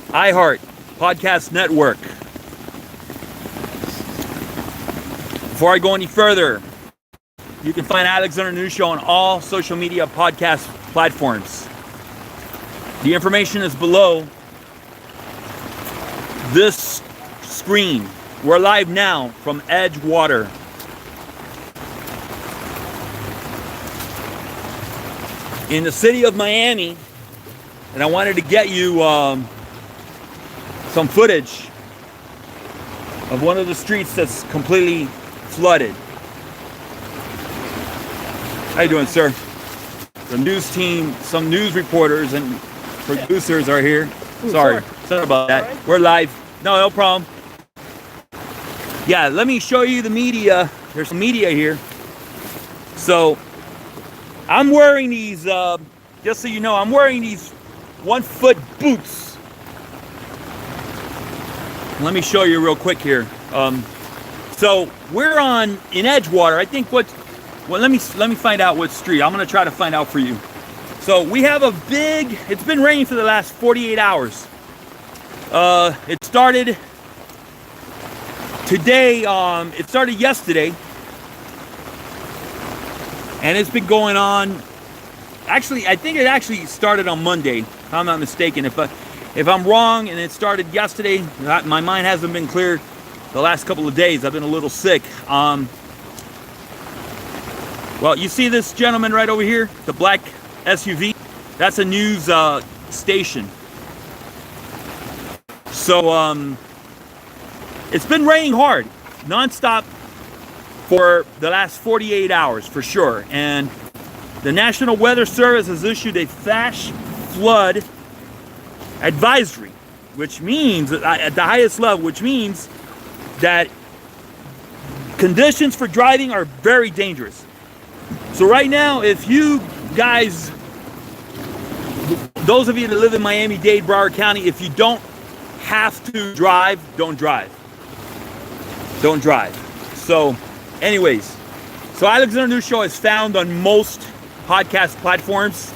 iHeart Podcast Network. Before I go any further, you can find Alexander News Show on all social media podcast platforms. The information is below this screen. We're live now from Edgewater. In the city of Miami, and I wanted to get you some footage of one of the streets that's completely flooded. How you doing, sir? The news team, some news reporters and producers are here. Ooh, sorry about that. Right. We're live. No problem. Yeah, let me show you the media. There's some media here. So I'm wearing these, just so you know, I'm wearing these 1-foot boots. Let me show you real quick here. So we're in Edgewater. I think well, let me find out what street. I'm gonna try to find out for you. So we have it's been raining for the last 48 hours. It started today, it started yesterday. And it's been going on. Actually, I think it actually started on Monday, if I'm not mistaken. If I'm wrong and it started yesterday, my mind hasn't been clear the last couple of days. I've been a little sick. Well, you see this gentleman right over here, the black SUV? That's a news station. So it's been raining hard, nonstop, for the last 48 hours for sure. And the National Weather Service has issued a flash flood advisory, which means at the highest level, which means that conditions for driving are very dangerous. So right now, if you guys, those of you that live in Miami-Dade, Broward County, if you don't have to drive, don't drive. Don't drive. So anyways, so Alexander News Show is found on most podcast platforms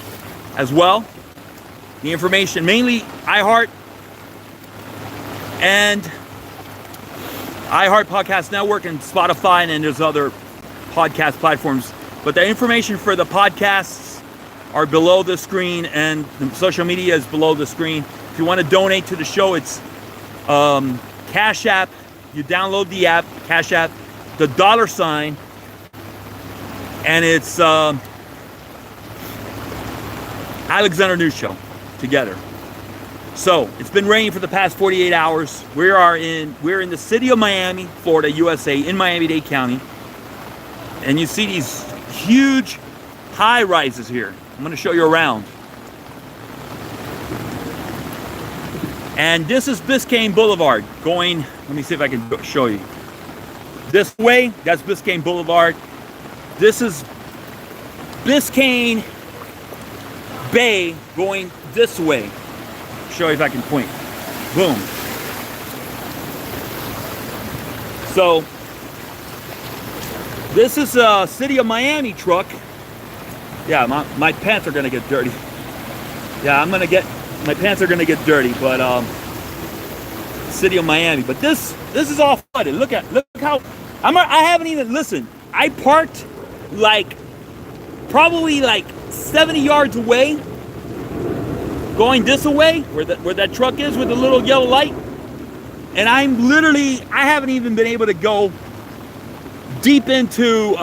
as well. The information, mainly iHeart and iHeart Podcast Network and Spotify, and there's other podcast platforms. But the information for the podcasts are below the screen, and the social media is below the screen. If you want to donate to the show, it's Cash App. You download the app, Cash App, the $, and it's Alexander News Show together. So it's been raining for the past 48 hours. We're in the city of Miami, Florida, USA, in Miami-Dade County, and you see these huge high rises here. I'm going to show you around. And this is Biscayne Boulevard going. Let me see if I can show you. This way, that's Biscayne Boulevard. This is Biscayne Bay going this way. Show you if I can point. Boom. So this is a City of Miami truck. Yeah, my pants are gonna get dirty. Yeah, my pants are gonna get dirty, but City of Miami. But this is all flooded. Look how I haven't even listened. I parked probably 70 yards away, going this way, where that truck is with the little yellow light. And I haven't even been able to go deep into,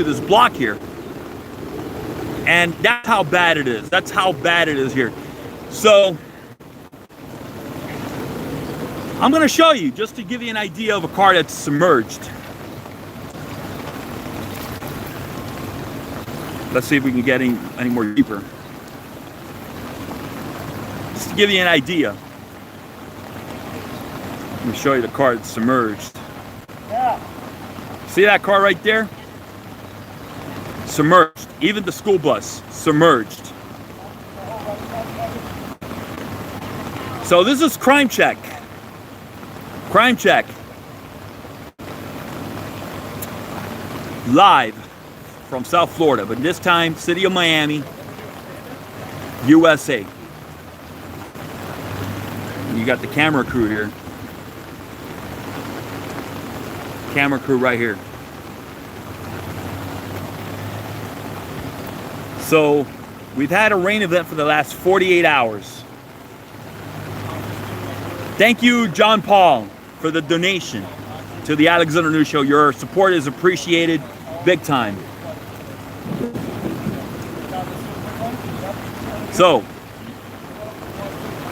this block here. And that's how bad it is. That's how bad it is here. So I'm going to show you, just to give you an idea of a car that's submerged. Let's see if we can get any more deeper. Just to give you an idea. Let me show you the car that's submerged. Yeah. See that car right there? Submerged. Even the school bus, submerged. So this is Crime Check. Crime Check. Live from South Florida, but this time, City of Miami. USA. And you got the camera crew here. Camera crew right here. So we've had a rain event for the last 48 hours. Thank you, John Paul, for the donation to the Alexander News Show. Your support is appreciated big time. So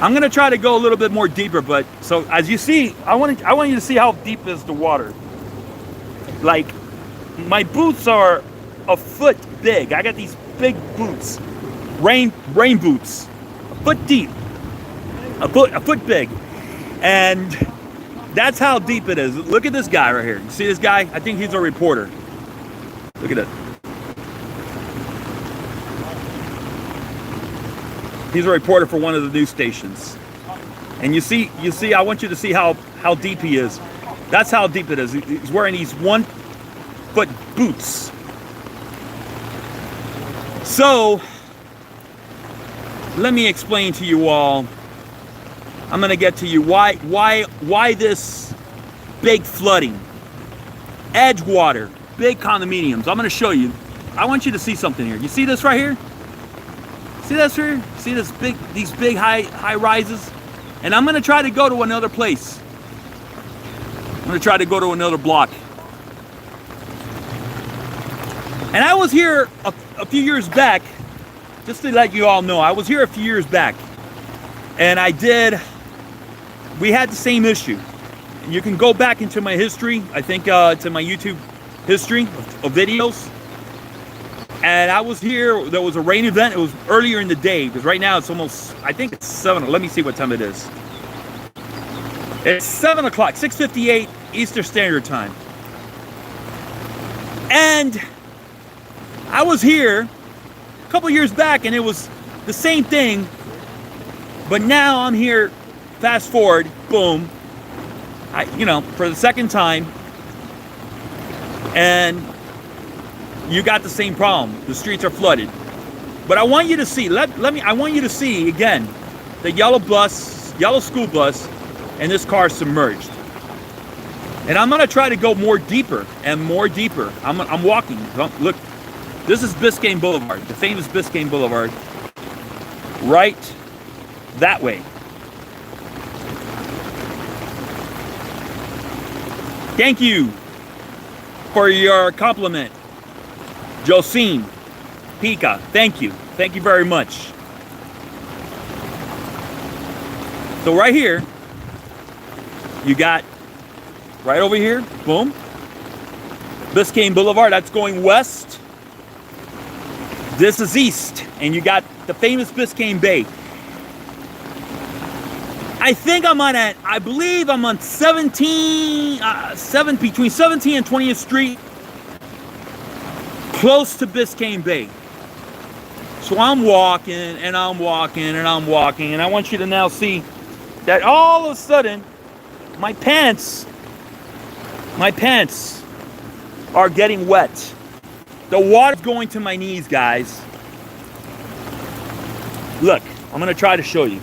I'm gonna try to go a little bit more deeper, but so as you see, I want you to see how deep is the water. Like, my boots are a foot big. I got these big boots, rain boots, a foot deep, a foot big, and that's how deep it is. Look at this guy right here. You see this guy? I think he's a reporter. Look at it. He's a reporter for one of the news stations. And you see, I want you to see how deep he is. That's how deep it is. He's wearing these 1 foot boots. So, let me explain to you all. I'm gonna get to you why this big flooding. Edgewater, big condominiums. I'm gonna show you. I want you to see something here. You see this right here? See this here? See these big high rises? And I'm gonna try to go to another place. I'm gonna try to go to another block. And I was here a few years back, just to let you all know, I was here a few years back. And we had the same issue. You can go back into my history, I think to my YouTube history of videos. And I was here, there was a rain event. It was earlier in the day, because right now it's almost, I think it's 7, let me see what time it is. It's 7 o'clock, 6:58 Eastern Standard Time. And I was here a couple years back and it was the same thing, but now I'm here, fast forward, boom, for the second time, and you got the same problem. The streets are flooded. But I want you to see, I want you to see again, the yellow school bus, and this car submerged. And I'm gonna try to go more deeper and more deeper. I'm walking. Look, this is Biscayne Boulevard, the famous Biscayne Boulevard, right that way. Thank you for your compliment, Josine Pika. Thank you very much. So right here, you got right over here, boom, Biscayne Boulevard, that's going west. This is east, and you got the famous Biscayne Bay. I think I believe I'm on between 17 and 20th Street, close to Biscayne Bay. So I'm walking, and I'm walking, and I'm walking, and I want you to now see that all of a sudden, my pants are getting wet. The water's going to my knees, guys. Look, I'm gonna try to show you.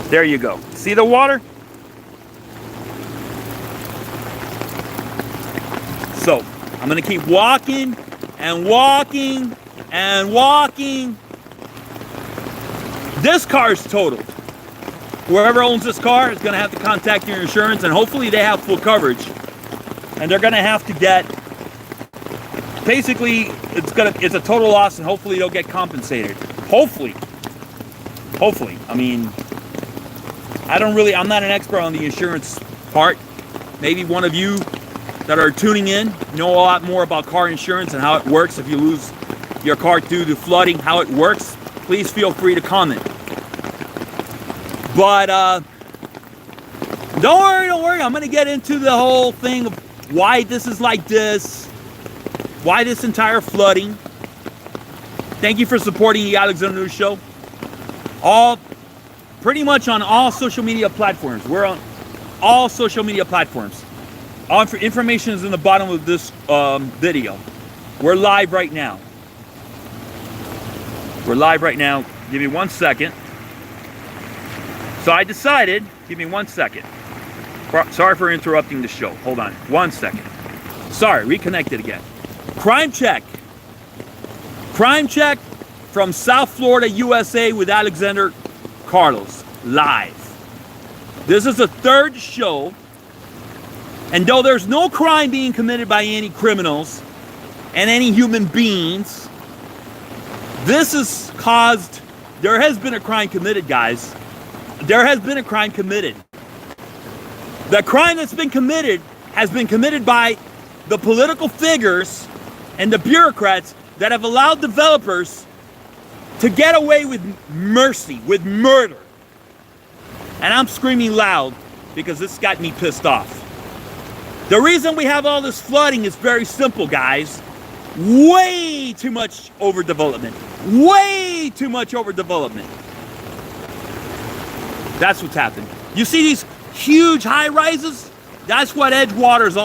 There you go. See the water? So, I'm gonna keep walking and walking and walking. This car is totaled. Whoever owns this car is gonna have to contact your insurance, and hopefully they have full coverage. And they're gonna have to get, basically, it's a total loss, and hopefully they'll get compensated. Hopefully. I mean, I'm not an expert on the insurance part. Maybe one of you that are tuning in know a lot more about car insurance and how it works. If you lose your car due to flooding, how it works, please feel free to comment. But don't worry, I'm gonna get into the whole thing of why this is like this, why this entire flooding. Thank you for supporting the Alexander News Show. Pretty much on all social media platforms. We're on all social media platforms. All information is in the bottom of this video. We're live right now. We're live right now. Give me 1 second. So I decided, give me 1 second. Sorry for interrupting the show. Hold on 1 second. Sorry, reconnected again. Crime check. Crime check from South Florida, USA with Alexander Carlos, live. This is the third show. And though there's no crime being committed by any criminals and any human beings, this has caused, there has been a crime committed, guys. There has been a crime committed. The crime that's been committed has been committed by the political figures and the bureaucrats that have allowed developers to get away with mercy, with murder. And I'm screaming loud because this got me pissed off. The reason we have all this flooding is very simple, guys. Way too much overdevelopment. Way too much overdevelopment. That's what's happened. You see these huge high rises? That's what Edgewater is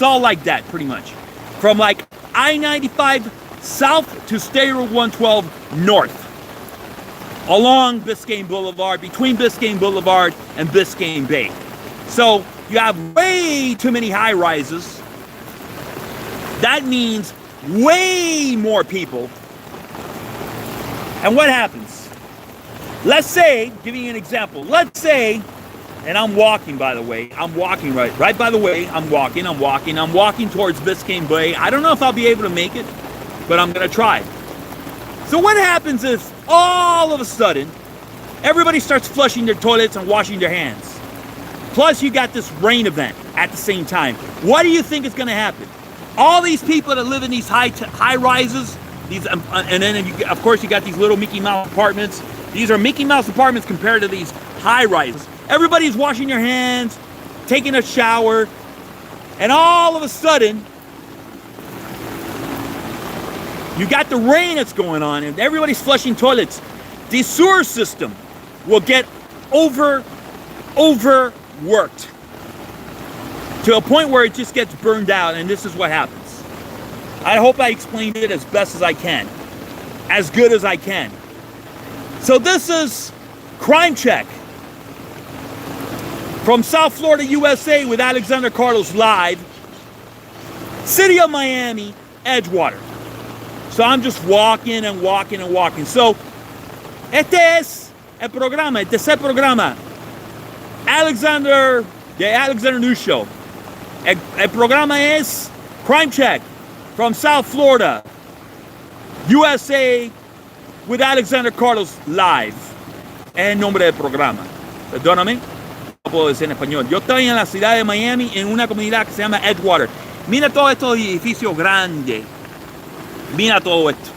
all like that, pretty much. From like I-95 south to State Road 112 north. Along Biscayne Boulevard, between Biscayne Boulevard and Biscayne Bay. So you have way too many high rises. That means way more people. And what happens? Let's say, giving you an example, let's say, and I'm walking, by the way, I'm walking right by the way, I'm walking towards Biscayne Bay. I don't know if I'll be able to make it, but I'm gonna try. So what happens if all of a sudden, everybody starts flushing their toilets and washing their hands? Plus you got this rain event at the same time. What do you think is gonna happen? All these people that live in these high rises, these, and then of course you got these little Mickey Mouse apartments. These are Mickey Mouse apartments compared to these high rises. Everybody's washing their hands, taking a shower, and all of a sudden, you got the rain that's going on, and everybody's flushing toilets. The sewer system will get overworked to a point where it just gets burned out, and this is what happens. I hope I explained it as best as I can, as good as I can. So this is Crime Check from South Florida, USA with Alexander Carlos live. City of Miami, Edgewater. So I'm just walking and walking and walking. So este es el programa, el tercer programa. The Alexander News Show. El programa es Crime Check from South Florida, USA with Alexander Carlos live. Es el nombre del programa. Perdóname, no puedo decir en español. Yo estoy en la ciudad de Miami, en una comunidad que se llama Edgewater. Mira todos estos edificios grandes. Mira todo esto.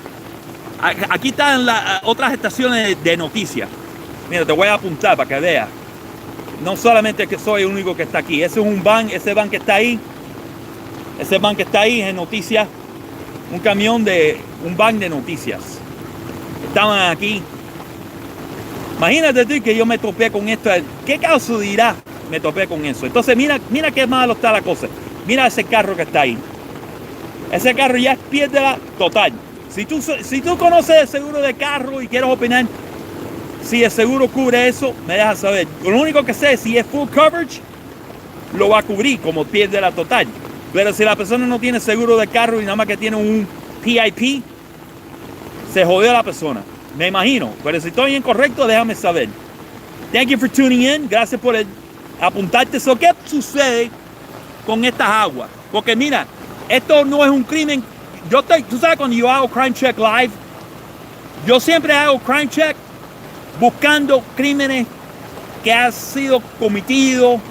Aquí están las otras estaciones de noticias. Mira, te voy a apuntar para que veas. No solamente que soy el único que está aquí. Ese es un van, ese van que está ahí. Ese van que está ahí es noticias. Un camión de, un van de noticias. Estaban aquí. Imagínate tú que yo me topé con esto. ¿Qué caso dirá? Me topé con eso. Entonces mira qué malo está la cosa. Mira ese carro que está ahí. Ese carro ya es piedra total. Si tú conoces el seguro de carro y quieres opinar si el seguro cubre eso, me dejas saber. Lo único que sé es si es full coverage, lo va a cubrir como piedra total. Pero si la persona no tiene seguro de carro y nada más que tiene un PIP, se jodió la persona. Me imagino. Pero si estoy incorrecto, déjame saber. Thank you for tuning in. Gracias por apuntarte. So, ¿qué sucede con estas aguas? Porque mira, esto no es un crimen. Tú sabes cuando yo hago Crime Check Live, yo siempre hago Crime Check buscando crímenes que han sido cometidos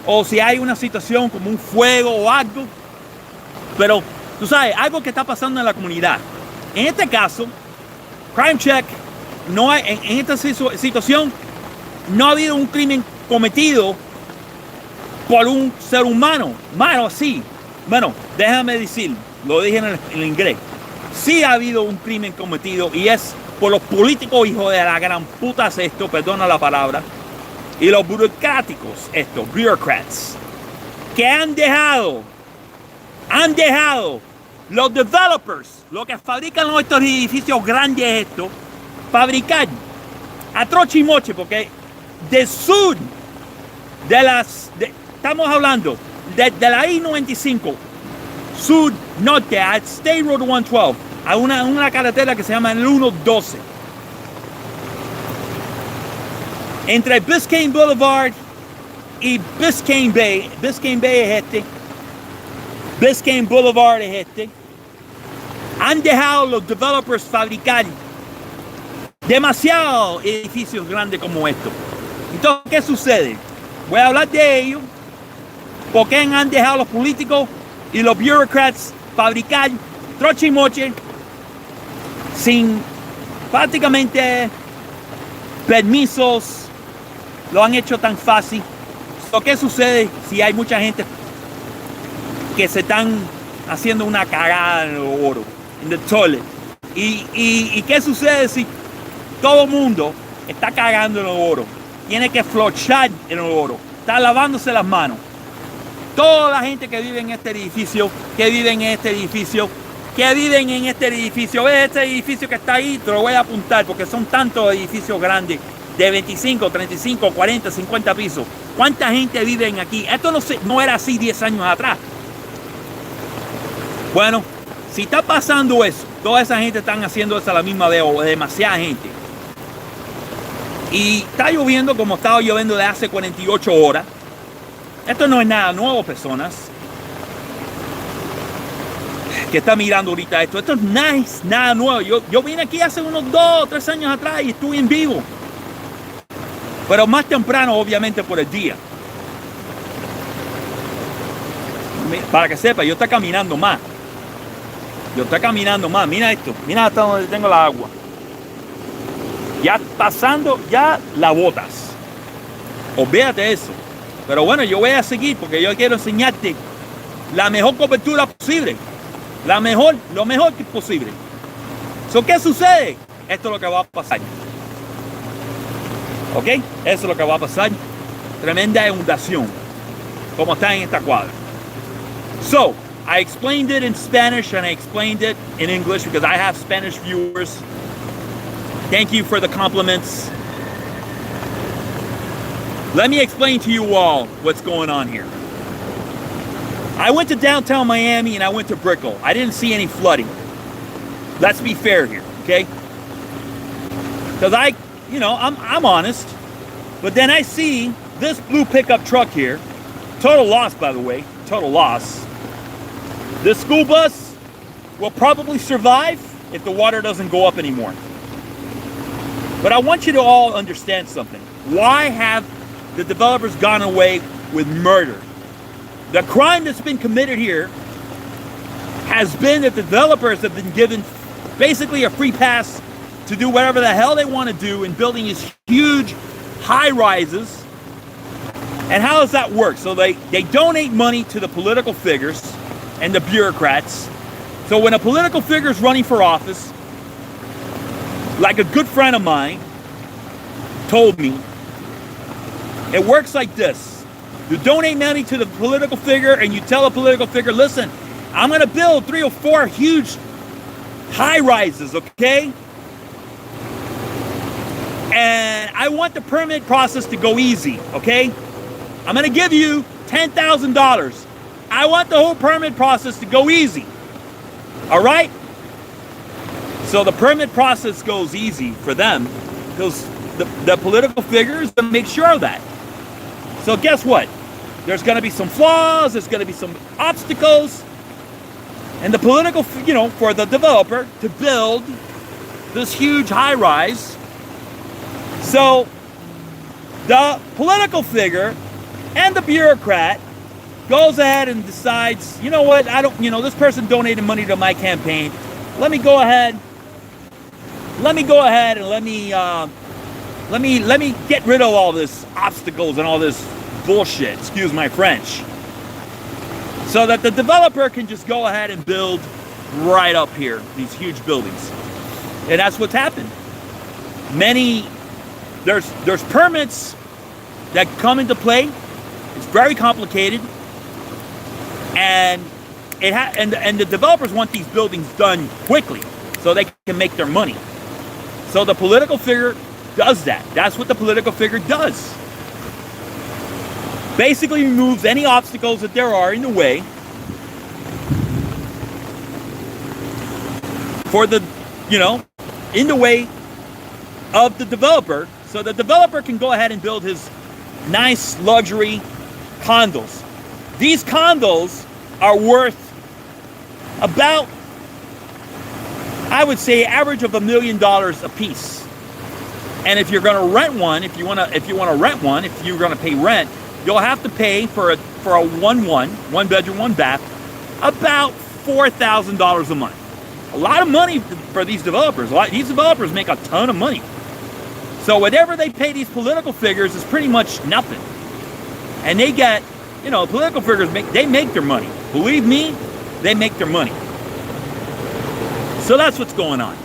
o si hay una situación como un fuego o algo. Pero, tú sabes, algo que está pasando en la comunidad. En este caso, Crime Check, no hay, en esta situación, no ha habido un crimen cometido por un ser humano. Mano, sí. Bueno, déjame decir, lo dije en inglés. Sí ha habido un crimen cometido y es por los políticos hijos de la gran puta esto, perdona la palabra, y los burocráticos, estos, bureaucrats, que han dejado los developers lo que fabrican estos edificios grandes estos, fabricar a troche y moche, porque del sur estamos hablando de la I-95, sur-norte, a State Road 112, a una carretera que se llama el 112. Entre Biscayne Boulevard y Biscayne Bay es Biscayne Boulevard es han dejado los developers fabricar demasiados edificios grandes como estos. Entonces, ¿qué sucede? Voy a hablar de ello. ¿Por qué han dejado los políticos y los bureaucrats fabricar troche y moche sin prácticamente permisos? Lo han hecho tan fácil. ¿Qué sucede si hay mucha gente que se están haciendo una cagada en el oro, en el toilet? ¿Y qué sucede si todo el mundo está cagando en el oro? Tiene que flochar en el oro, está lavándose las manos. Toda la gente que vive en este edificio, este edificio que está ahí, te lo voy a apuntar porque son tantos edificios grandes de 25, 35, 40, 50 pisos. ¿Cuánta gente vive aquí? Esto no era así 10 años atrás. Bueno, si está pasando eso, toda esa gente están haciendo eso a la misma vez, o demasiada gente. Y está lloviendo como estaba lloviendo de hace 48 horas. Esto no es nada nuevo, personas que están mirando ahorita esto. Esto no es nada nuevo. Yo vine aquí hace unos 2 o 3 años atrás y estuve en vivo. Pero más temprano, obviamente, por el día. Para que sepa, yo estoy caminando más. Mira esto. Mira hasta donde tengo la agua. Ya pasando, ya la botas. Olvídate eso. Pero bueno, yo voy a seguir porque yo quiero enseñarte la mejor cobertura posible. Lo mejor que posible. ¿Qué sucede? Esto es lo que va a pasar. ¿Ok? Eso es lo que va a pasar. Tremenda inundación. Como está en esta cuadra. So, I explained it in Spanish and I explained it in English because I have Spanish viewers. Thank you for the compliments. Let me explain to you all what's going on here. I went to downtown Miami and I went to Brickell. I didn't see any flooding. Let's be fair here, okay? Because I'm honest. But then I see this blue pickup truck here. Total loss, by the way. Total loss. This school bus will probably survive if the water doesn't go up anymore. But I want you to all understand something. Why have the developers gone away with murder? The crime that's been committed here has been that the developers have been given basically a free pass to do whatever the hell they want to do in building these huge high rises. And how does that work? So they donate money to the political figures and the bureaucrats. So when a political figure is running for office, like a good friend of mine told me, it works like this. You donate money to the political figure and you tell a political figure, listen, I'm going to build 3 or 4 huge high rises, okay? And I want the permit process to go easy, okay? I'm going to give you $10,000. I want the whole permit process to go easy. All right? So the permit process goes easy for them because the political figures make sure of that. So guess what? There's going to be some flaws. There's going to be some obstacles. And the political, for the developer to build this huge high rise. So the political figure and the bureaucrat goes ahead and decides, you know what, this person donated money to my campaign. Let me go ahead and let me get rid of all this obstacles and all this bullshit, excuse my French. So that the developer can just go ahead and build right up here, these huge buildings. And that's what's happened. There's permits that come into play. It's very complicated. And and the developers want these buildings done quickly so they can make their money. So the political figure does that. That's what the political figure does. Basically removes any obstacles that there are in the way for the, in the way of the developer, so the developer can go ahead and build his nice luxury condos. These condos are worth about, I would say, average of $1 million a piece. And if you're going to rent one, if you're going to pay rent, you'll have to pay for a one bedroom, one bath, about $4,000 a month. A lot of money for these developers. These developers make a ton of money. So whatever they pay these political figures is pretty much nothing. And they get, political figures make their money. Believe me, they make their money. So that's what's going on.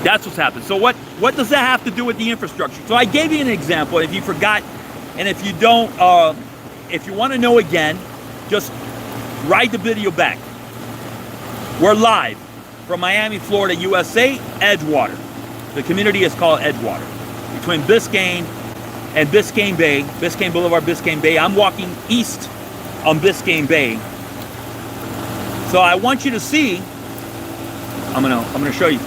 That's what's happened. So what does that have to do with the infrastructure? So I gave you an example. If you forgot, and if you don't, if you want to know again, just write the video back. We're live from Miami, Florida, USA, Edgewater. The community is called Edgewater. Between Biscayne and Biscayne Bay, Biscayne Boulevard, Biscayne Bay. I'm walking east on Biscayne Bay. So I want you to see, I'm gonna show you.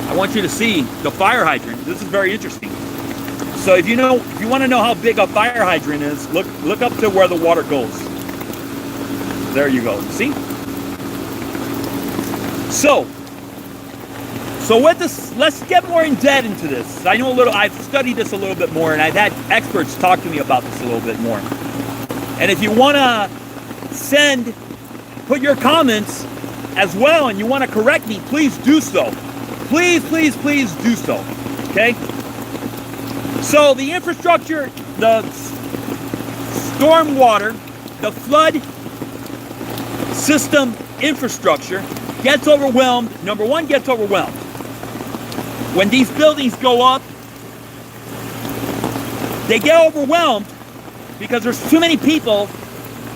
I want you to see the fire hydrant. This is very interesting. So if you want to know how big a fire hydrant is, look up to where the water goes. There you go. See? So let's get more in depth into this. I've studied this a little bit more, and I've had experts talk to me about this a little bit more. And if you want to put your comments as well, and you want to correct me, please do so. Please do so. Okay? So the infrastructure, the storm water, the flood system infrastructure gets overwhelmed. Number one, gets overwhelmed. When these buildings go up, they get overwhelmed because there's too many people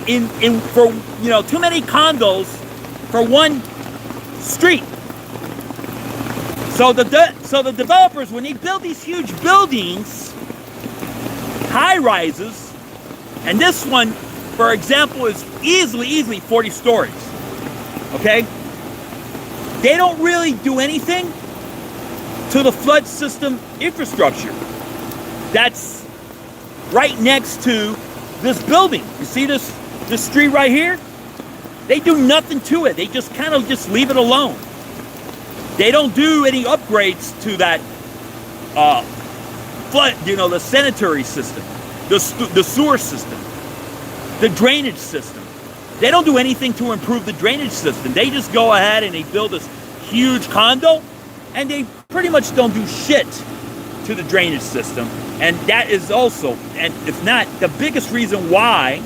too many condos for one street. So the developers, when they build these huge buildings, high rises, and this one, for example, is easily 40 stories. Okay? They don't really do anything to the flood system infrastructure that's right next to this building. You see this street right here? They do nothing to it. They just kind of just leave it alone. They don't do any upgrades to that flood, the sanitary system, the sewer system, the drainage system. They don't do anything to improve the drainage system. They just go ahead and they build this huge condo, and they pretty much don't do shit to the drainage system. And that is also, and if not, the biggest reason why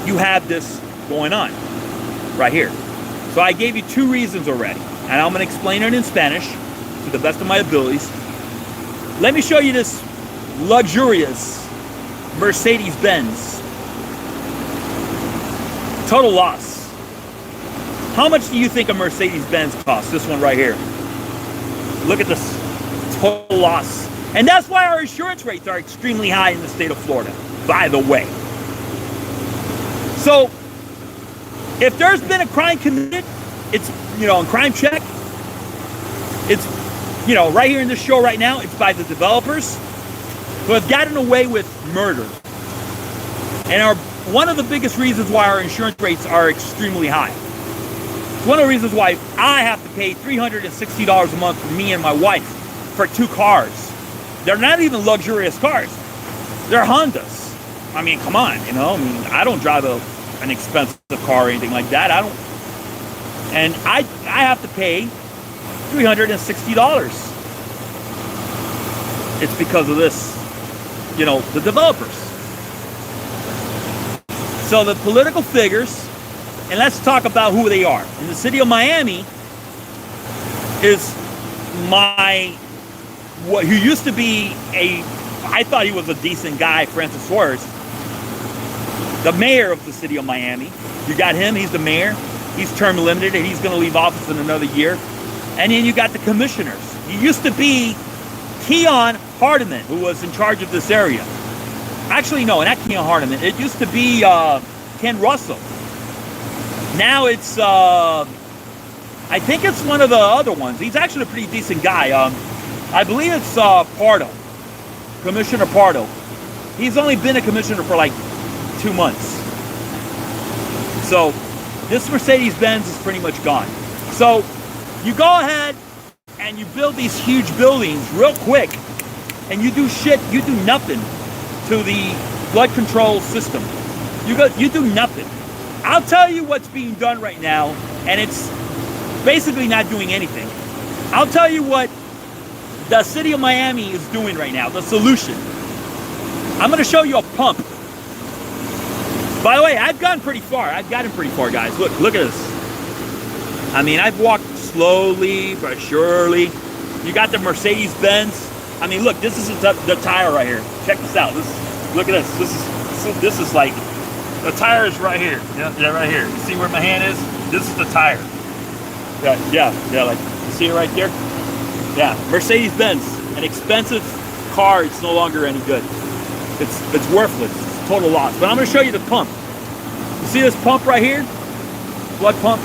you have this going on right here. So I gave you two reasons already, and I'm going to explain it in Spanish to the best of my abilities. Let me show you this luxurious Mercedes-Benz. Total loss. How much do you think a Mercedes-Benz costs? This one right here. Look at this. Total loss. And that's why our insurance rates are extremely high in the state of Florida, by the way. So, if there's been a crime committed, it's, on Crime Check, it's, right here in this show right now, it's by the developers who have gotten away with murder. And are one of the biggest reasons why our insurance rates are extremely high. It's one of the reasons why I have to pay $360 a month for me and my wife for 2 cars. They're not even luxurious cars. They're Hondas. I mean, come on, I don't drive an expensive car or anything like that. And I have to pay $360. It's because of this, the developers. So the political figures, and let's talk about who they are. In the city of Miami is who used to be I thought he was a decent guy, Francis Suarez. the mayor of the city of Miami. You got him, he's the mayor. He's term limited and he's going to leave office in another year. And then you got the commissioners. It used to be Keon Hardiman, who was in charge of this area. Actually, no, not Keon Hardiman. It used to be Ken Russell. Now it's, I think it's one of the other ones. He's actually a pretty decent guy. I believe it's Pardo, Commissioner Pardo. He's only been a commissioner for like 2 months. So this Mercedes-Benz is pretty much gone. So you go ahead and you build these huge buildings real quick and you do shit, you do nothing to the flood control system. You do nothing. I'll tell you what's being done right now, and it's basically not doing anything. I'll tell you what the city of Miami is doing right now, the solution. I'm going to show you a pump. By the way, I've gotten pretty far. I've gotten pretty far, guys. Look at this. I mean, I've walked slowly but surely. You got the Mercedes-Benz. I mean, look, this is the tire right here. Check this out. Look at this. This is like, the tire is right here. Yeah, right here. You see where my hand is? This is the tire. Yeah, like, you see it right there? Yeah, Mercedes-Benz, an expensive car. It's no longer any good. It's worthless. It's a total loss. But I'm going to show you the pump. You see this pump right here? Flood pump.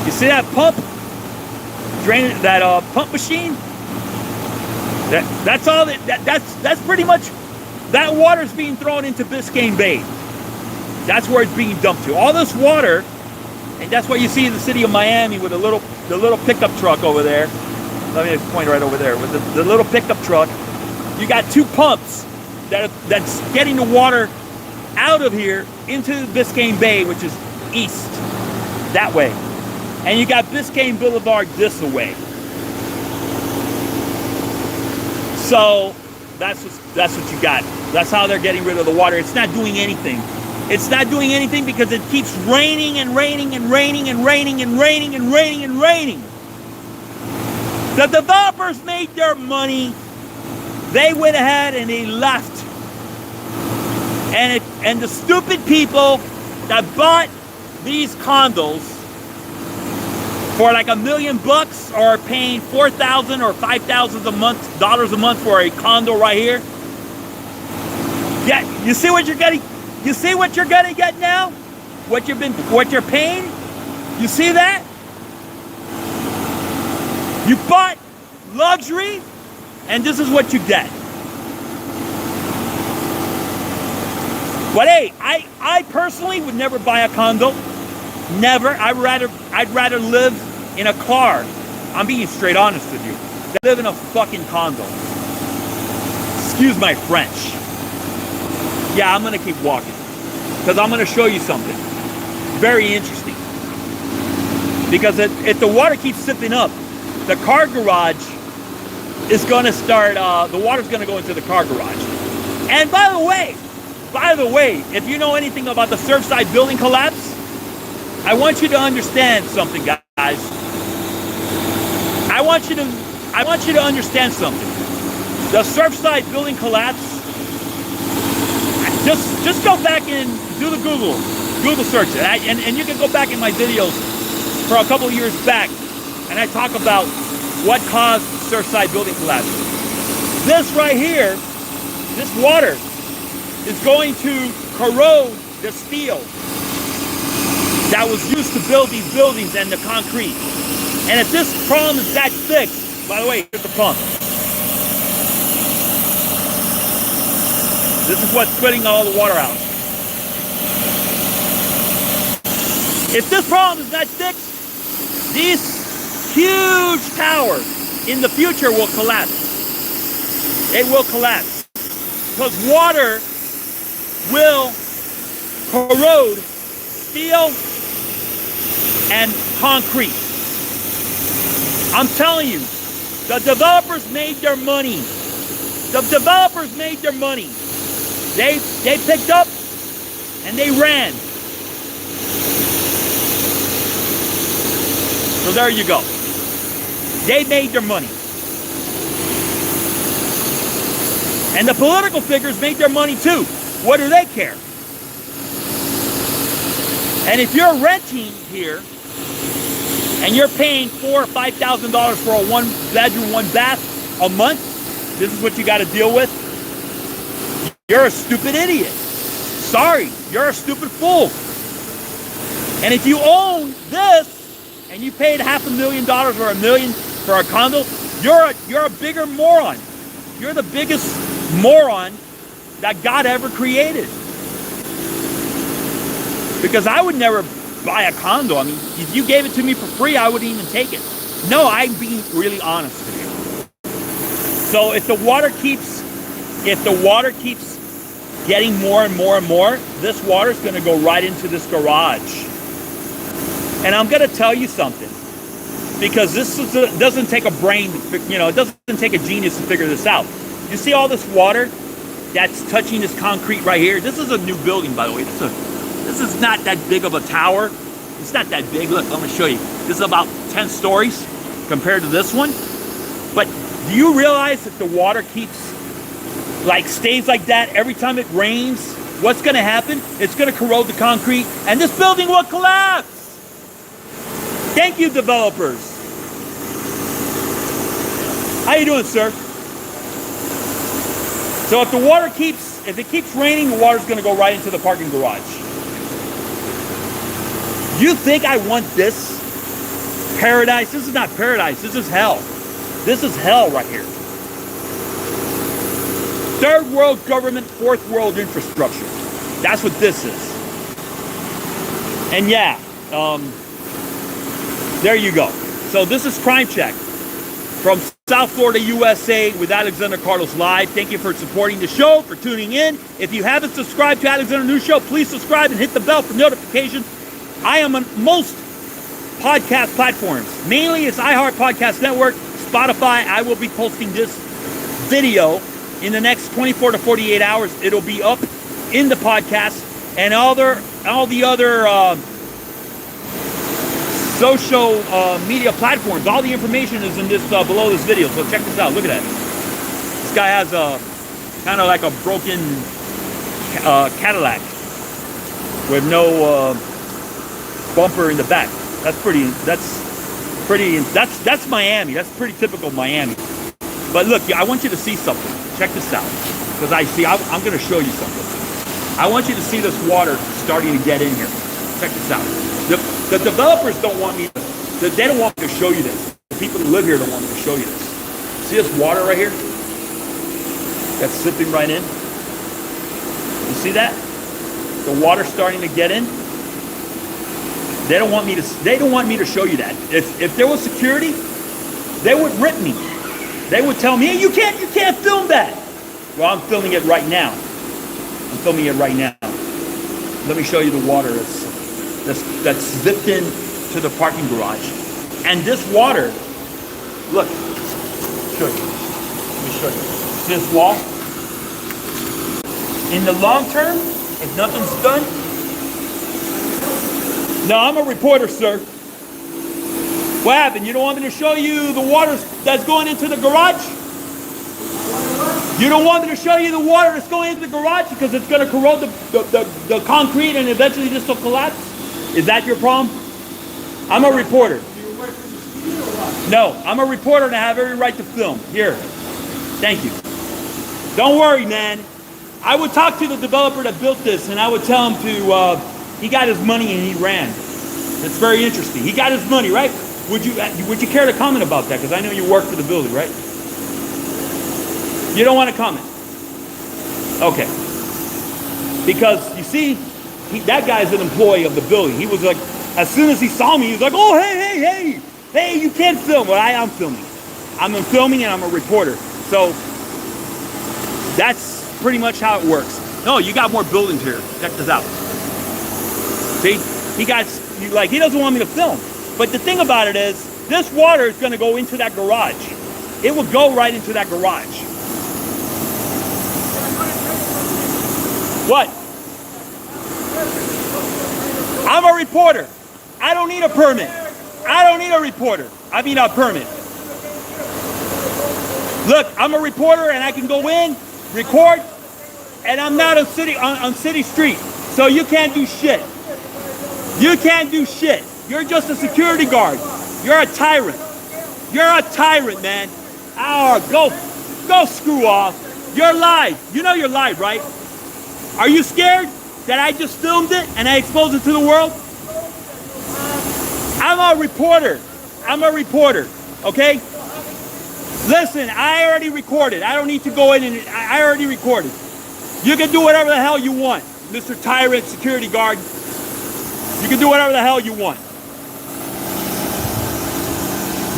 You see that pump? Drain that pump machine? That's all. That's pretty much. That water's being thrown into Biscayne Bay. That's where it's being dumped to. All this water, and that's what you see in the city of Miami with the little pickup truck over there. Let me point right over there with the little pickup truck. You got 2 pumps that's getting the water out of here into Biscayne Bay, which is east, that way. And you got Biscayne Boulevard this way. So that's what you got. That's how they're getting rid of the water. It's not doing anything. It's not doing anything because it keeps raining and raining and raining and raining and raining and raining and raining. The developers made their money. They went ahead and they left. And the stupid people that bought these condos for like $1 million or paying $4,000 or $5,000 dollars a month for a condo right here. Yeah, you see what you're getting? You see what you're gonna get now? What you're paying? You see that? You bought luxury, and this is what you get. But hey, I personally would never buy a condo. Never. I'd rather live in a car. I'm being straight honest with you. Than live in a fucking condo. Excuse my French. Yeah, I'm gonna keep walking because I'm gonna show you something very interesting. Because if the water keeps sipping up, the car garage is gonna start. The water's gonna go into the car garage. And by the way, if you know anything about the Surfside building collapse, I want you to understand something, guys. I want you to understand something. The Surfside building collapse. Just go back and do the Google search, and you can go back in my videos for a couple of years back, and I talk about what caused Surfside building collapse. This right here, this water is going to corrode the steel that was used to build these buildings and the concrete. And if this problem is that fixed, by the way, here's the pump. This is what's spitting all the water out. If this problem is not fixed, these huge towers in the future will collapse. They will collapse. Because water will corrode steel and concrete. I'm telling you, the developers made their money. The developers made their money. They picked up and they ran. So there you go. They made their money. And the political figures made their money too. What do they care? And if you're renting here and you're paying $4,000 or $5,000 for a 1-bedroom, 1-bath a month, this is what you got to deal with. You're a stupid idiot. Sorry, you're a stupid fool. And if you own this and you paid $500,000 or $1 million for a condo, you're a bigger moron. You're the biggest moron that God ever created. Because I would never buy a condo. I mean, if you gave it to me for free, I wouldn't even take it. No, I'm being really honest with you. So if the water keeps getting more and more and more, this water is going to go right into this garage. And I'm going to tell you something, because doesn't take a brain, it doesn't take a genius to figure this out. You see all this water that's touching this concrete right here? This is a new building, by the way. This is not that big of a tower. It's not that big. Look, I'm going to show you. This is about 10 stories compared to this one. But do you realize that the water stays like that every time it rains? What's going to happen? It's going to corrode the concrete, and this building will collapse. Thank you, developers. How you doing, sir? So if it keeps raining, the water's going to go right into the parking garage. You think I want this paradise? This is not paradise. This is hell. This is hell right here. Third world government, fourth world infrastructure. That's what this is. And yeah, there you go. So this is Crime Check from South Florida, USA, with Alexander Carlos Live. Thank you for supporting the show, for tuning in. If you haven't subscribed to Alexander News Show, please subscribe and hit the bell for notifications. I am on most podcast platforms. Mainly it's iHeart Podcast Network, Spotify. I will be posting this video in the next 24 to 48 hours. It'll be up in the podcast and all the other social media platforms. All the information is in this below this video. So check this out. Look at that. This guy has a kind of like a broken Cadillac with no bumper in the back. That's Miami. That's pretty typical Miami. But look, I want you to see something. Check this out, because I'm going to show you something. I want you to see this water starting to get in here. Check this out. The developers don't want me to, they don't want me to show you this. The people who live here don't want me to show you this. See this water right here? That's slipping right in. You see that? The water's starting to get in. They don't want me to show you that. If there was security, they would rip me. They would tell me, hey, you can't film that. Well, I'm filming it right now. Let me show you the water that's zipped in to the parking garage. And this water, look, let me show you. See this wall? In the long term, if nothing's done. No, I'm a reporter, sir. What happened? You don't want me to show you the water that's going into the garage? You don't want me to show you the water that's going into the garage because it's going to corrode the concrete and eventually this will collapse? Is that your problem? I'm a reporter. No, I'm a reporter and I have every right to film. Here. Thank you. Don't worry, man. I would talk to the developer that built this and I would tell him to, he got his money and he ran. That's very interesting. He got his money, right? Would you care to comment about that? Because I know you work for the building, right? You don't want to comment? Okay. Because, you see, that guy's an employee of the building. He was like, as soon as he saw me, he was like, oh, hey, you can't film. Well, I'm filming. I'm filming and I'm a reporter. So, that's pretty much how it works. No, you got more buildings here. Check this out. See? He doesn't want me to film. But the thing about it is, this water is going to go into that garage. It will go right into that garage. What? I'm a reporter. I don't need a permit. I don't need a reporter. I mean a permit. Look, I'm a reporter and I can go in, record, and I'm not on city street, so you can't do shit. You can't do shit. You're just a security guard. You're a tyrant. You're a tyrant, man. Go screw off. You're live. You know you're live, right? Are you scared that I just filmed it and I exposed it to the world? I'm a reporter. Okay? Listen, I already recorded. I don't need to go in and I already recorded. You can do whatever the hell you want, Mr. Tyrant Security Guard. You can do whatever the hell you want.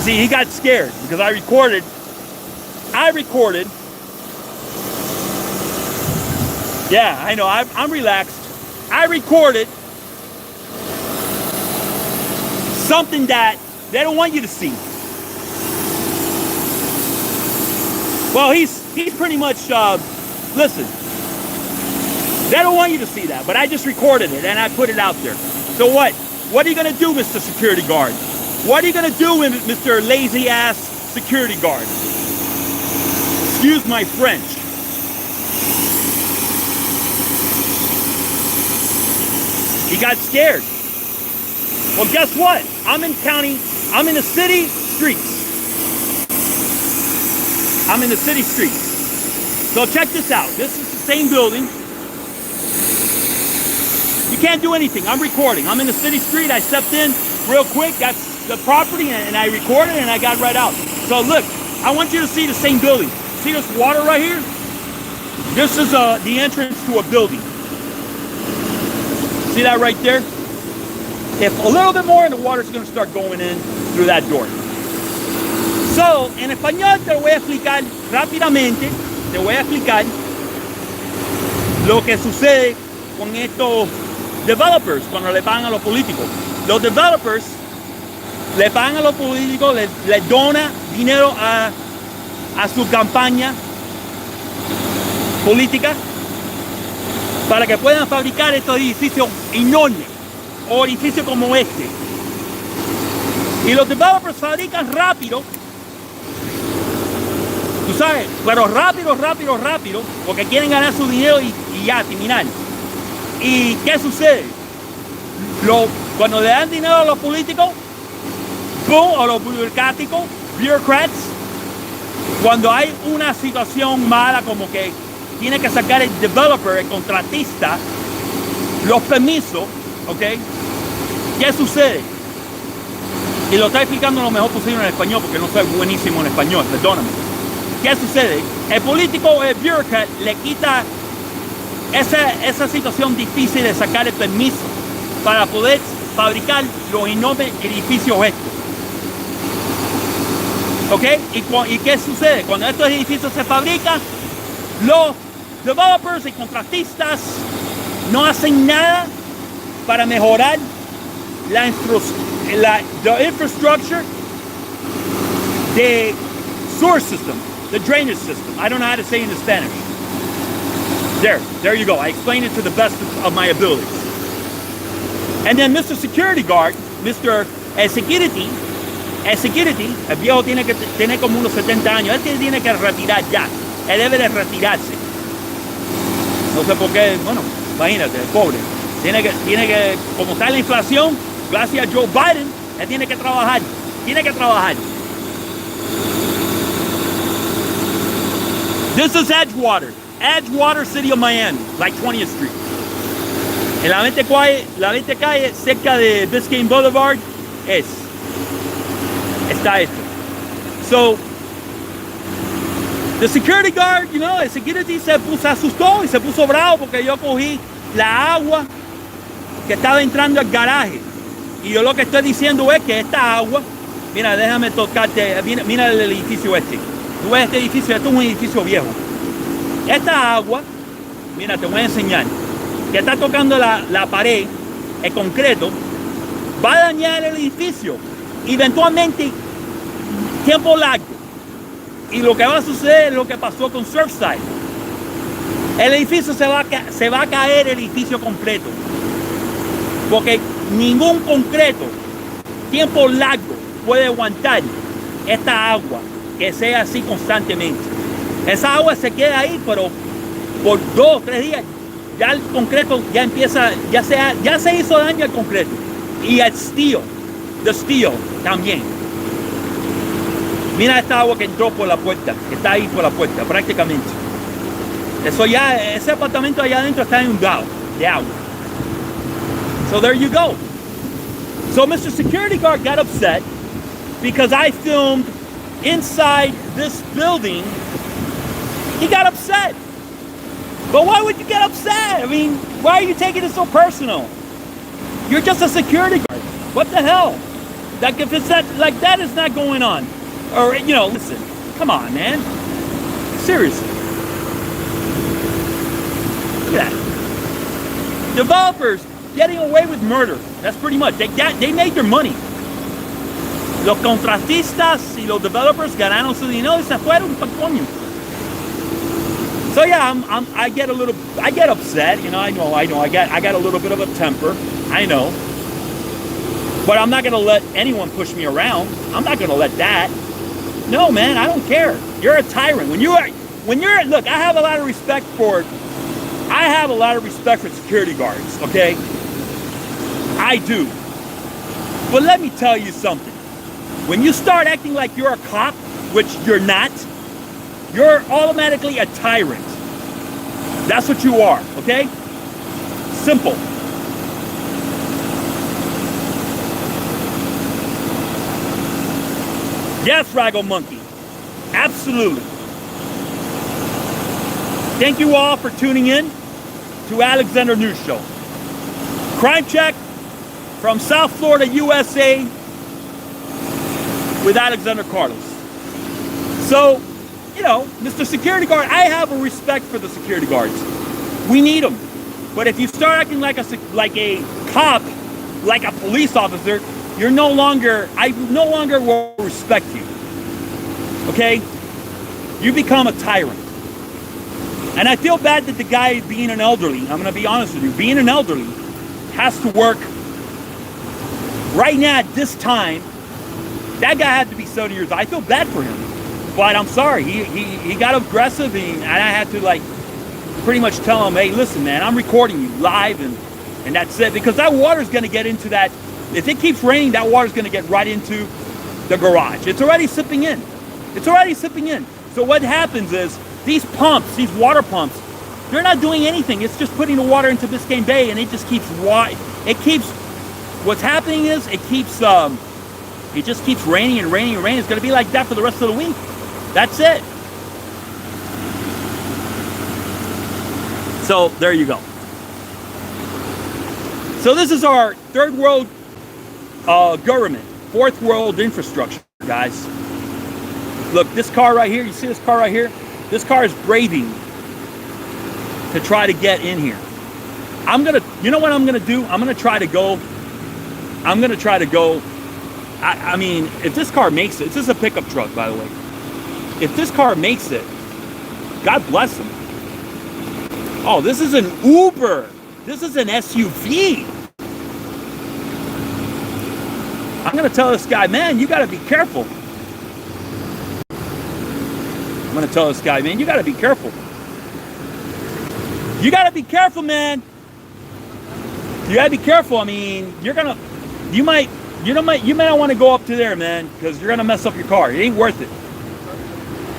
See, he got scared because I recorded. Yeah, I know. I'm relaxed. I recorded something that they don't want you to see. Well, he's pretty much, listen, they don't want you to see that, but I just recorded it and I put it out there. So what? What are you going to do, Mr. Security Guard? What are you going to do, Mr. Lazy Ass Security Guard? Excuse my French. He got scared. Well, guess what? I'm in the city streets. I'm in the city streets. So check this out. This is the same building. You can't do anything. I'm recording. I'm in the city street. I stepped in real quick, got the property, and I recorded, and I got right out. So look, I want you to see the same building. See this water right here? This is the entrance to a building. See that right there? If a little bit more, and the water's going to start going in through that door. So, en español te voy a explicar rápidamente, te voy a explicar lo que sucede con estos developers cuando le pagan a los políticos. Los developers le pagan a los políticos, les dona dinero a su campaña política para que puedan fabricar estos edificios enormes o edificios como este. Y los developers fabrican rápido, tú sabes, pero rápido, porque quieren ganar su dinero y ya, terminar. ¿Y qué sucede? Cuando le dan dinero a los políticos, boom, a los bureaucrats, cuando hay una situación mala como que tiene que sacar el developer, el contratista, los permisos, ¿ok? ¿Qué sucede? Y lo estoy explicando lo mejor posible en español porque no soy buenísimo en español, perdóname. ¿Qué sucede? El político, el bureaucrat, le quita esa situación difícil de sacar el permiso para poder fabricar los enormes edificios estos. ¿Ok? ¿Y qué sucede? Cuando estos edificios se fabrican, los developers y contratistas no hacen nada para mejorar la infrastructure, the sewer system, the drainage system. I don't know how to say it in Spanish. There you go. I explained it to the best of my abilities. And then Mr. Security Guard, Mr. Security, el viejo tiene que tener como unos 70 años. Él tiene que retirar ya. Él debe de retirarse. No sé por qué, bueno, imagínate, el pobre. Tiene que, como está la inflación, gracias a Joe Biden, él tiene que trabajar. This is Edgewater, City of Miami, like 20th Street. En la 20 calle, cerca de Biscayne Boulevard, está esto. So, the security guard, el security se asustó y se puso bravo porque yo cogí la agua que estaba entrando al garaje. Y yo lo que estoy diciendo es que esta agua, mira, déjame tocarte, mira el edificio este. Tú ves este edificio, esto es un edificio viejo. Esta agua, mira, te voy a enseñar, que está tocando la pared, el concreto, va a dañar el edificio, eventualmente, tiempo largo. Y lo que va a suceder es lo que pasó con Surfside. El edificio se va a caer, el edificio completo. Porque ningún concreto, tiempo largo, puede aguantar esta agua que sea así constantemente. Esa agua se queda ahí, pero por 2, 3 días, ya el concreto ya empieza, ya se hizo daño al concreto. Y al steel, the steel también. Mira esta agua que entró por la puerta, que está ahí por la puerta, prácticamente. Eso ya, ese apartamento allá adentro está inundado de agua. So there you go. So Mr. Security Guard got upset because I filmed inside this building. He got upset. But why would you get upset? I mean, why are you taking it so personal? You're just a security guard. What the hell? Like if it's like that is not going on. Or, you know, listen, come on, man. Seriously. Look at that. Developers getting away with murder. That's pretty much. They made their money. Los contratistas y los developers ganaron su dinero y se fueron pa' coño. So yeah, I get upset. You know, I got a little bit of a temper. I know. But I'm not gonna let anyone push me around. I'm not gonna let that. No, man, I don't care. You're a tyrant. Look, I have a lot of respect for security guards, okay? I do. But let me tell you something. When you start acting like you're a cop, which you're not, you're automatically a tyrant. That's what you are, okay? Simple. Yes, Raggle Monkey. Absolutely. Thank you all for tuning in to Alexander News Show. Crime check from South Florida, USA with Alexander Carlos. So, you know, Mr. Security Guard, I have a respect for the security guards. We need them. But if you start acting like a cop, like a police officer, I no longer will respect you. Okay? You become a tyrant. And I feel bad that the guy being an elderly, I'm going to be honest with you, being an elderly has to work right now at this time. That guy had to be 70 years old. I feel bad for him. But I'm sorry, he got aggressive and I had to like pretty much tell him, hey, listen, man, I'm recording you live and that's it. Because that water's going to get into that. If it keeps raining, that water's going to get right into the garage. It's already sipping in. So what happens is these pumps, these water pumps, they're not doing anything. It's just putting the water into Biscayne Bay and it just keeps what's happening is it just keeps raining and raining and raining. It's going to be like that for the rest of the week. That's it. So there you go. So this is our third world government, fourth world infrastructure, guys. Look, this car right here, you see this car right here? This car is braving to try to get in here. You know what I'm gonna do? I'm gonna try to go. I mean, if this car makes it, this is a pickup truck, by the way. If this car makes it, God bless him. Oh, this is an Uber. This is an SUV. I'm going to tell this guy, man, you got to be careful. I'm going to tell this guy, man, you got to be careful. You got to be careful, man. You got to be careful. I mean, you might not want to go up to there, man, because you're going to mess up your car. It ain't worth it.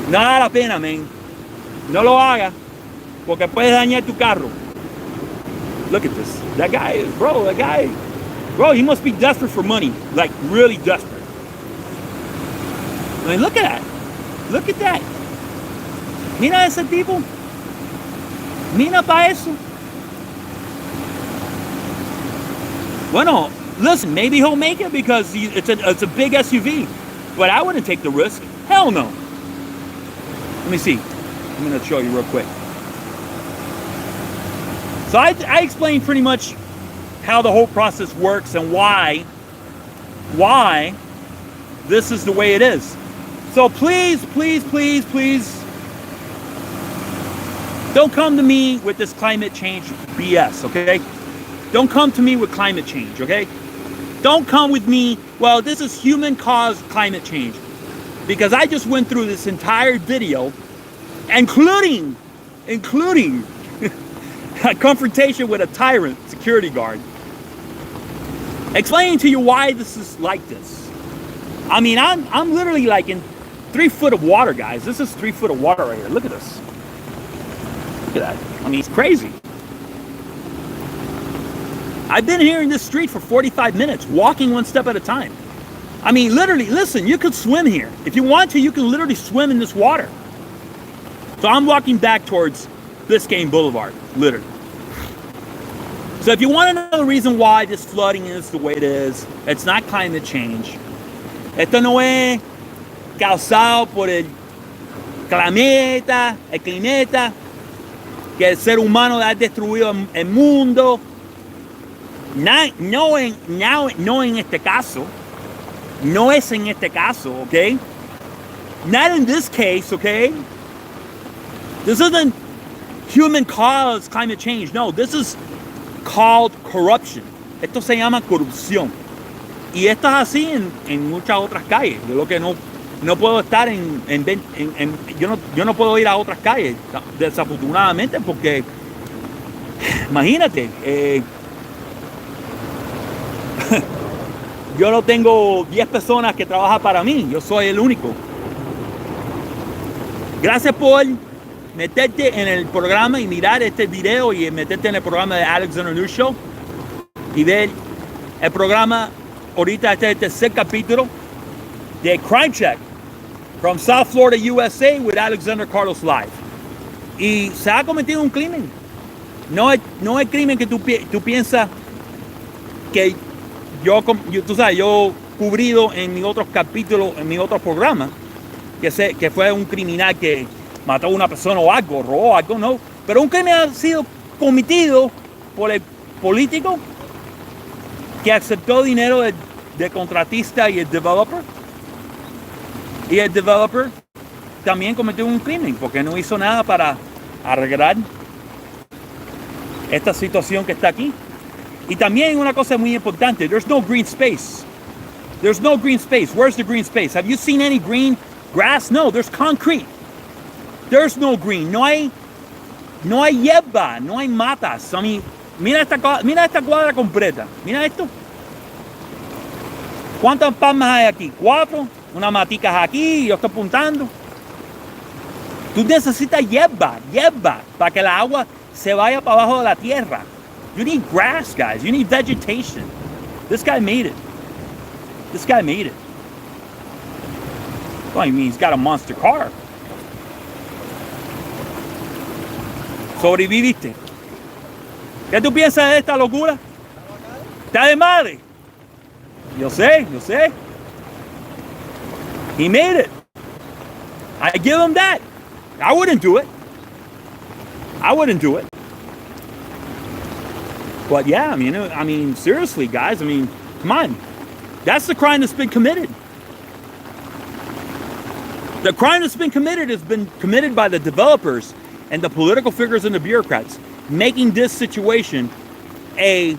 No da la pena, man. No lo haga, porque puedes dañar tu carro. Look at this. That guy, he must be desperate for money. Like, really desperate. I mean, look at that. Look at that. Mira ese tipo. Mira pa eso. Bueno, listen, maybe he'll make it because it's a big SUV. But I wouldn't take the risk. Hell no. Let me see. I'm going to show you real quick. So I explained pretty much how the whole process works and why this is the way it is. So please, please, please, please, don't come to me with this climate change BS, okay? Don't come to me with climate change, okay? Don't come with me, well, this is human-caused climate change. Because I just went through this entire video, including including a confrontation with a tyrant security guard, explaining to you why this is like this. I mean, I'm literally like in 3 foot of water, guys. This is 3 foot of water right here. Look at this. Look at that. I mean, it's crazy. I've been here in this street for 45 minutes, walking one step at a time. I mean, literally, listen, you could swim here. If you want to, you can literally swim in this water. So I'm walking back towards Biscayne Boulevard, literally. So if you want to know the reason why this flooding is the way it is, it's not climate change. Esto no es causado por el climeta, que el ser humano ha destruido el mundo. No en este caso. No es en este caso, okay? Not in this case, okay? This isn't human caused climate change. No, this is called corruption. Esto se llama corrupción. Y esto es así en muchas otras calles. De lo que no puedo estar yo no puedo ir a otras calles, desafortunadamente, porque imagínate, yo no tengo 10 personas que trabajan para mí, yo soy el único. Gracias por meterte en el programa y mirar este video y meterte en el programa de Alexander News Show y ver el programa. Ahorita este es el tercer capítulo de Crime Check from South Florida, USA with Alexander Carlos Live. Y se ha cometido un crimen. No es crimen que tú piensas que tú sabes, yo cubrido en mis otros capítulos, en mis otros programas, que fue un criminal que mató a una persona o algo, robó algo, no. Pero un crimen ha sido cometido por el político que aceptó dinero de contratista y el developer. Y el developer también cometió un crimen porque no hizo nada para arreglar esta situación que está aquí. Y también una cosa muy importante, there's no green space. There's no green space. Where's the green space? Have you seen any green grass? No, there's concrete. There's no green. No hay hierba, no hay matas. I mean, mira esta cuadra completa. Mira esto. ¿Cuántas palmas hay aquí? 4. Unas maticas aquí, yo estoy apuntando. Tú necesitas hierba para que la agua se vaya para abajo de la tierra. You need grass, guys. You need vegetation. This guy made it. Well, I mean, he's got a monster car. Sobreviviste. ¿Qué tú piensas de esta locura? ¿Está de madre? Yo sé. He made it. I give him that. I wouldn't do it. But yeah, I mean, seriously, guys. I mean, come on. That's the crime that's been committed. The crime that's been committed has been committed by the developers and the political figures and the bureaucrats, making this situation a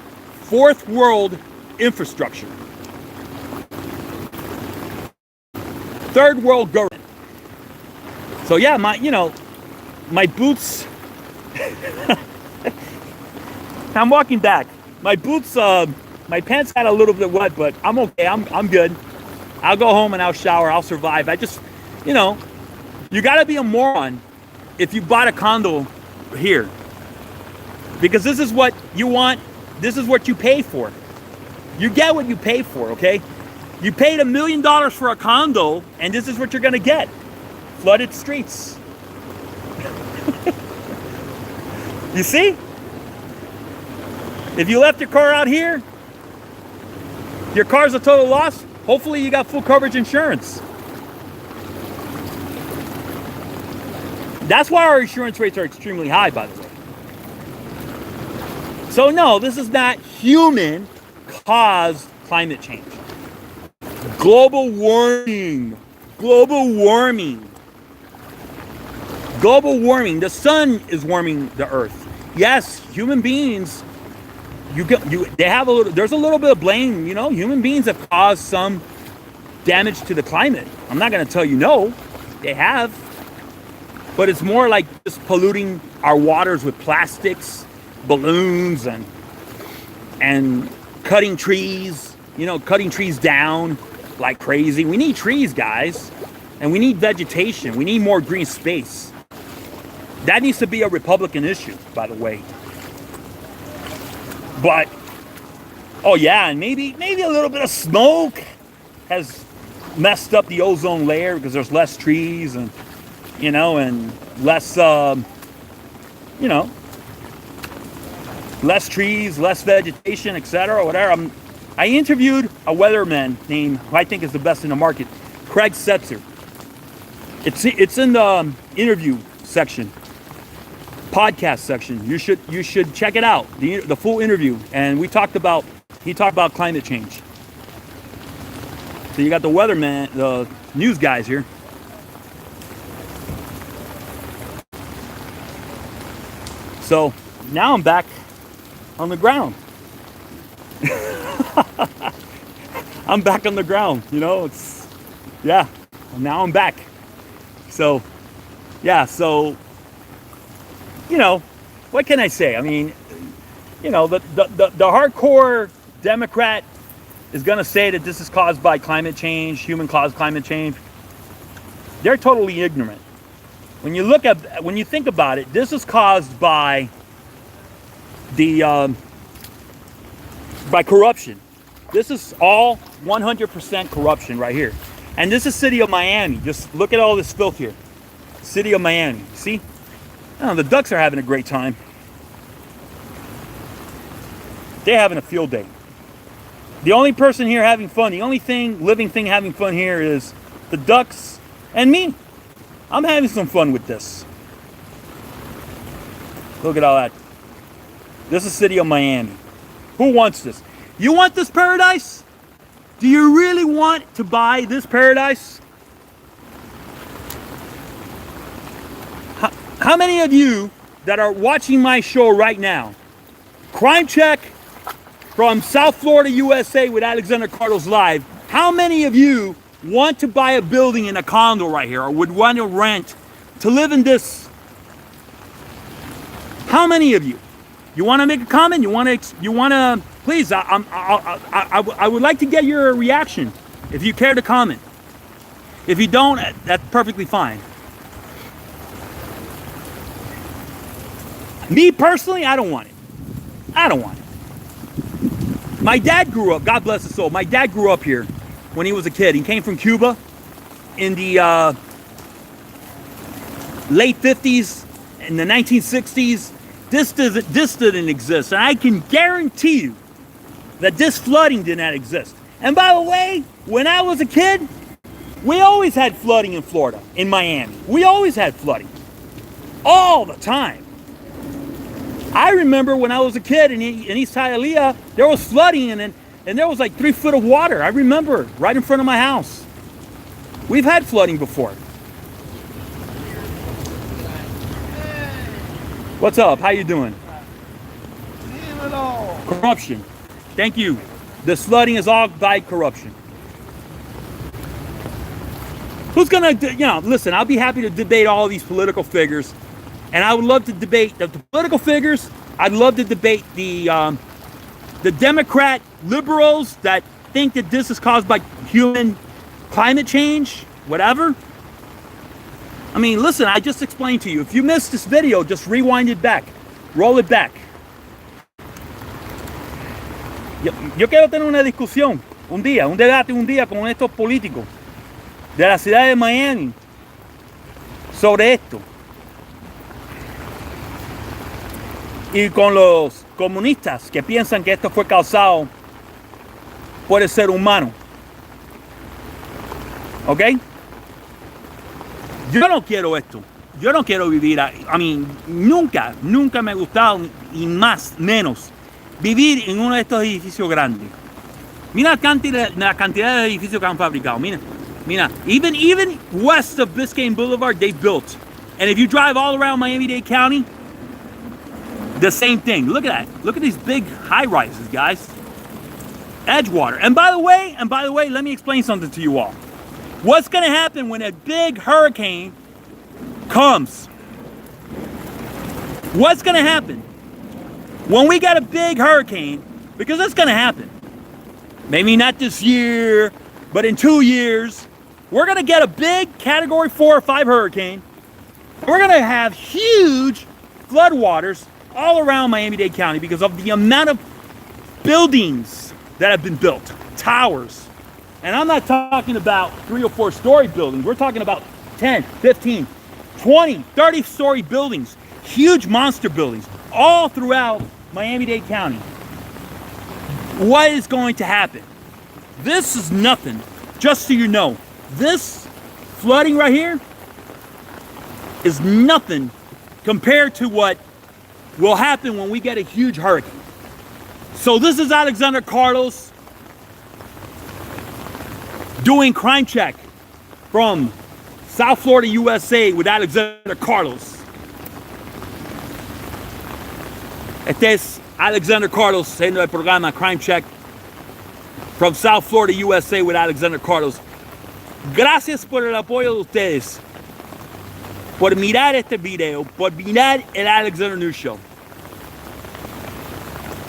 fourth world infrastructure. Third world government. So yeah, my boots. I'm walking back. My boots, my pants got a little bit wet, but I'm okay. I'm good. I'll go home and I'll shower. I'll survive. I just, you gotta be a moron if you bought a condo here, because this is what you want. This is what you pay for. You get what you pay for, okay? You paid $1 million for a condo, and this is what you're gonna get: flooded streets. You see? If you left your car out here, your car's a total loss. Hopefully you got full coverage insurance. That's why our insurance rates are extremely high, by the way. So no, this is not human-caused climate change. Global warming. The sun is warming the earth. Yes, human beings, there's a little bit of blame, human beings have caused some damage to the climate. I'm not going to tell you no, they have. but it's more like just polluting our waters with plastics, balloons, and cutting trees, you know, cutting trees down like crazy. We need trees, guys, and we need vegetation. We need more green space. That needs to be a Republican issue, by the way. But, oh yeah, and maybe a little bit of smoke has messed up the ozone layer because there's less trees and, you know, and less, you know, less trees, less vegetation, etc., whatever. I interviewed a weatherman named, who I think is the best in the market, Craig Setzer. It's in the interview section, podcast section. You should check it out, the full interview. And he talked about climate change. So you got the weatherman, the news guys here. So now I'm back on the ground. I'm back on the ground, you know, yeah, now I'm back. So, yeah, so, you know, what can I say? I mean, you know, the hardcore Democrat is going to say that this is caused by climate change, human-caused climate change. They're totally ignorant. When you think about it, this is caused by by corruption. This is all 100% corruption right here. And this is city of Miami. Just look at all this filth here. City of Miami. See? Oh, the ducks are having a great time. They're having a field day. The only person here having fun, the only living thing having fun here is the ducks and me. I'm having some fun with this. Look at all that. This is city of Miami. Who wants this? You want this paradise? Do you really want to buy this paradise? How many of you that are watching my show right now, Crime Check from South Florida, USA with Alexander Carlos Live, how many of you want to buy a building in a condo right here or would want to rent to live in this? How many of you? You want to make a comment? You want to, please, I would like to get your reaction if you care to comment. If you don't, that's perfectly fine. Me personally, I don't want it. I don't want it. My dad grew up, God bless his soul, my dad grew up here when he was a kid. He came from Cuba in the late 50s, in the 1960s. This didn't exist, and I can guarantee you that this flooding did not exist. And by the way, when I was a kid, we always had flooding in Florida, in Miami. We always had flooding, all the time. I remember when I was a kid in East Hialeah, there was flooding, and there was like 3 foot of water. I remember, right in front of my house. We've had flooding before. What's up? How you doing? Corruption. Thank you. This flooding is all by corruption. Who's gonna, listen, I'll be happy to debate all these political figures. And I would love to debate the political figures. I'd love to debate the Democrat liberals that think that this is caused by human climate change, whatever. I mean, listen, I just explained to you. If you missed this video, just rewind it back. Roll it back. Yo quiero tener una discusión un debate con estos políticos de la ciudad de Miami sobre esto. Y con los comunistas que piensan que esto fue causado por el ser humano. ¿Ok? Yo no quiero esto. Yo no quiero vivir, nunca me ha gustado, y menos, vivir en uno de estos edificios grandes. Mira la cantidad de edificios que han fabricado. Mira, even west of Biscayne Boulevard, they built. And if you drive all around Miami-Dade County, the same thing. Look at that. Look at these big high-rises, guys. Edgewater. And by the way, let me explain something to you all. What's going to happen when a big hurricane comes. What's going to happen when we get a big hurricane? Because it's going to happen. Maybe not this year, but in 2 years, we're going to get a big Category 4 or 5 hurricane. We're going to have huge floodwaters all around Miami-Dade County because of the amount of buildings that have been built, towers. And I'm not talking about 3 or 4 story buildings. We're talking about 10, 15, 20, 30-story buildings, huge monster buildings, all throughout Miami-Dade County. What is going to happen? This is nothing, just so you know. This flooding right here is nothing compared to what will happen when we get a huge hurricane. So this is Alexander Carlos doing crime check from South Florida, USA with Alexander Carlos. Este es Alexander Carlos haciendo el programa Crime Check from South Florida, USA with Alexander Carlos. Gracias por el apoyo de ustedes, por mirar este video, por mirar el Alexander News Show.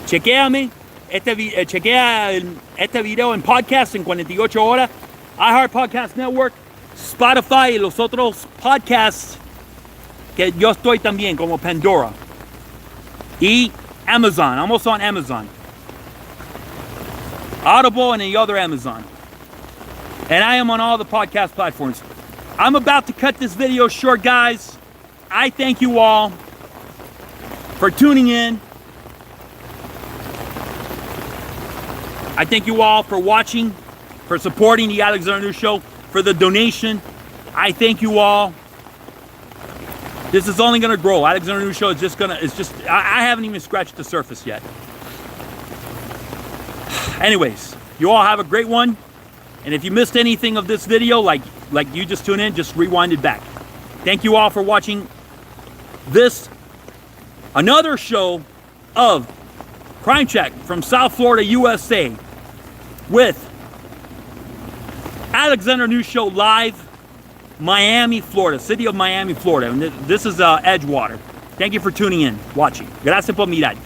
Chequea este video en podcast en 48 horas, iHeart Podcast Network, Spotify y los otros podcasts que yo estoy también, como Pandora. Y Amazon, almost on Amazon. Audible and the other Amazon. And I am on all the podcast platforms. I'm about to cut this video short, guys. I thank you all for tuning in. I thank you all for watching, for supporting the Alexander News Show, for the donation. I thank you all. This is only going to grow. Alexander News Show is just I haven't even scratched the surface yet. Anyways, you all have a great one. And if you missed anything of this video, like you just tuned in, just rewind it back. Thank you all for watching this, another show of Crime Check from South Florida, USA with Alexander News Show live, Miami, Florida, city of Miami, Florida. And this is Edgewater. Thank you for tuning in, watching. Gracias por mirar.